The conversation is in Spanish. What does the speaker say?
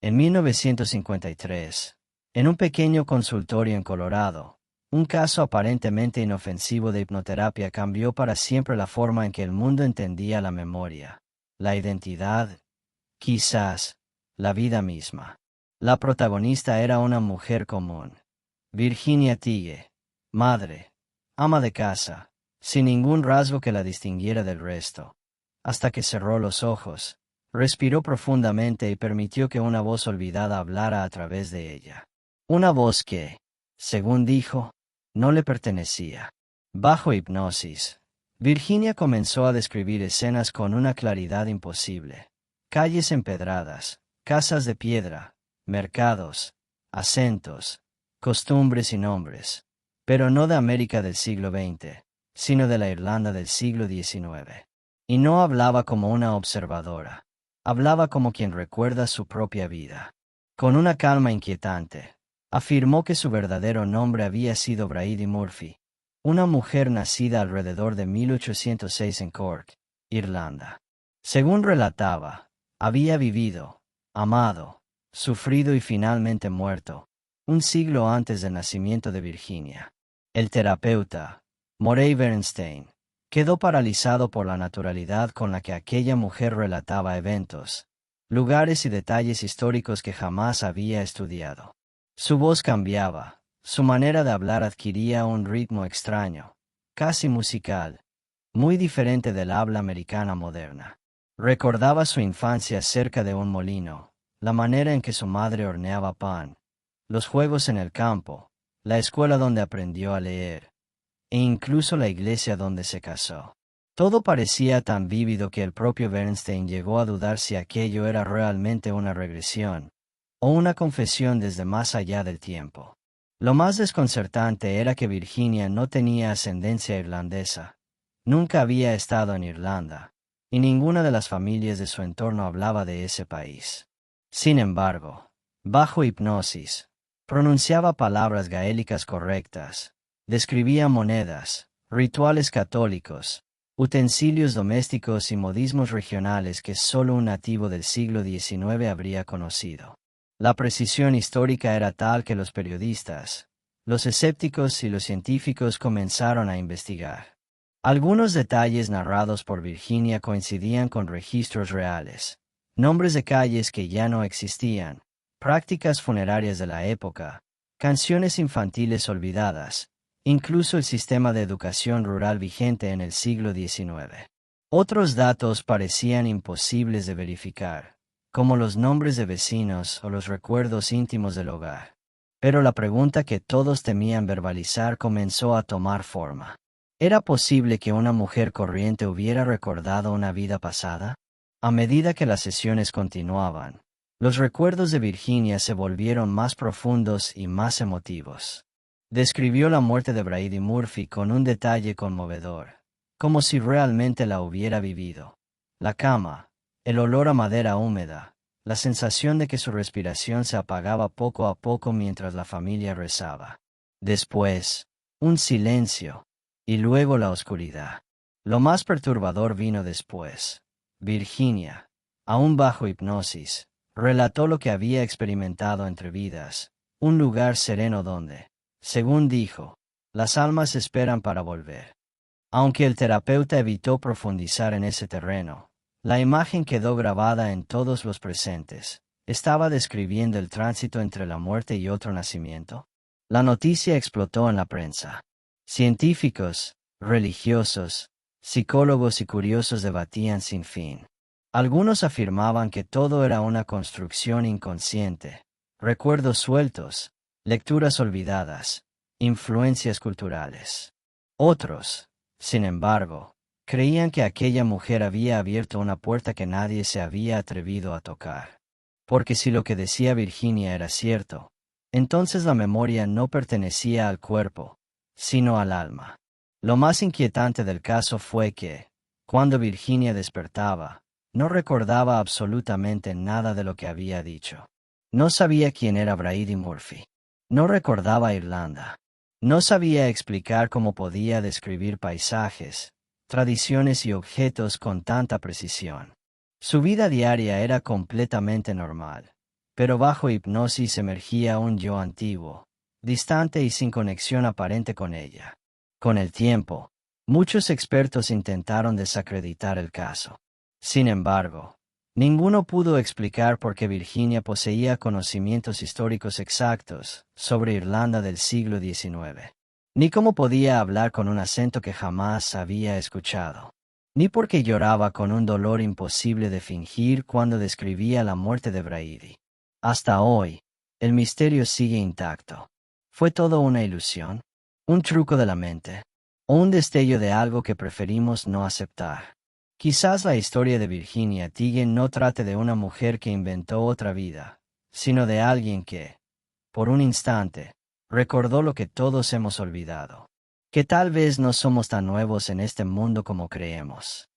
En 1953, en un pequeño consultorio en Colorado, un caso aparentemente inofensivo de hipnoterapia cambió para siempre la forma en que el mundo entendía la memoria, la identidad, quizás, la vida misma. La protagonista era una mujer común, Virginia Tighe, madre, ama de casa, sin ningún rasgo que la distinguiera del resto. Hasta que cerró los ojos, respiró profundamente y permitió que una voz olvidada hablara a través de ella. Una voz que, según dijo, no le pertenecía. Bajo hipnosis, Virginia comenzó a describir escenas con una claridad imposible. Calles empedradas, casas de piedra, mercados, acentos, costumbres y nombres, pero no de América del siglo XX, sino de la Irlanda del siglo XIX. Y no hablaba como una observadora, hablaba como quien recuerda su propia vida. Con una calma inquietante, afirmó que su verdadero nombre había sido Brady Murphy, una mujer nacida alrededor de 1806 en Cork, Irlanda. Según relataba, había vivido, amado, sufrido y finalmente muerto, un siglo antes del nacimiento de Virginia. El terapeuta, Morey Bernstein, quedó paralizado por la naturalidad con la que aquella mujer relataba eventos, lugares y detalles históricos que jamás había estudiado. Su voz cambiaba, su manera de hablar adquiría un ritmo extraño, casi musical, muy diferente del habla americana moderna. Recordaba su infancia cerca de un molino, la manera en que su madre horneaba pan, los juegos en el campo, la escuela donde aprendió a leer, e incluso la iglesia donde se casó. Todo parecía tan vívido que el propio Bernstein llegó a dudar si aquello era realmente una regresión, o una confesión desde más allá del tiempo. Lo más desconcertante era que Virginia no tenía ascendencia irlandesa, nunca había estado en Irlanda, y ninguna de las familias de su entorno hablaba de ese país. Sin embargo, bajo hipnosis, pronunciaba palabras gaélicas correctas, describía monedas, rituales católicos, utensilios domésticos y modismos regionales que solo un nativo del siglo XIX habría conocido. La precisión histórica era tal que los periodistas, los escépticos y los científicos comenzaron a investigar. Algunos detalles narrados por Virginia coincidían con registros reales, nombres de calles que ya no existían, prácticas funerarias de la época, canciones infantiles olvidadas, incluso el sistema de educación rural vigente en el siglo XIX. Otros datos parecían imposibles de verificar, como los nombres de vecinos o los recuerdos íntimos del hogar. Pero la pregunta que todos temían verbalizar comenzó a tomar forma. ¿Era posible que una mujer corriente hubiera recordado una vida pasada? A medida que las sesiones continuaban, los recuerdos de Virginia se volvieron más profundos y más emotivos. Describió la muerte de Brady Murphy con un detalle conmovedor, como si realmente la hubiera vivido. La cama, el olor a madera húmeda, la sensación de que su respiración se apagaba poco a poco mientras la familia rezaba. Después, un silencio, y luego la oscuridad. Lo más perturbador vino después. Virginia, aún bajo hipnosis, relató lo que había experimentado entre vidas, un lugar sereno donde, según dijo, las almas esperan para volver. Aunque el terapeuta evitó profundizar en ese terreno, la imagen quedó grabada en todos los presentes. ¿Estaba describiendo el tránsito entre la muerte y otro nacimiento? La noticia explotó en la prensa. Científicos, religiosos, psicólogos y curiosos debatían sin fin. Algunos afirmaban que todo era una construcción inconsciente, recuerdos sueltos, lecturas olvidadas, influencias culturales. Otros, sin embargo, creían que aquella mujer había abierto una puerta que nadie se había atrevido a tocar. Porque si lo que decía Virginia era cierto, entonces la memoria no pertenecía al cuerpo, sino al alma. Lo más inquietante del caso fue que, cuando Virginia despertaba, no recordaba absolutamente nada de lo que había dicho. No sabía quién era Brady Murphy. No recordaba Irlanda. No sabía explicar cómo podía describir paisajes, tradiciones y objetos con tanta precisión. Su vida diaria era completamente normal, pero bajo hipnosis emergía un yo antiguo, distante y sin conexión aparente con ella. Con el tiempo, muchos expertos intentaron desacreditar el caso. Sin embargo, ninguno pudo explicar por qué Virginia poseía conocimientos históricos exactos sobre Irlanda del siglo XIX, ni cómo podía hablar con un acento que jamás había escuchado, ni por qué lloraba con un dolor imposible de fingir cuando describía la muerte de Brady. Hasta hoy, el misterio sigue intacto. ¿Fue todo una ilusión? ¿Un truco de la mente? ¿O un destello de algo que preferimos no aceptar? Quizás la historia de Virginia Tegan no trate de una mujer que inventó otra vida, sino de alguien que, por un instante, recordó lo que todos hemos olvidado. Que tal vez no somos tan nuevos en este mundo como creemos.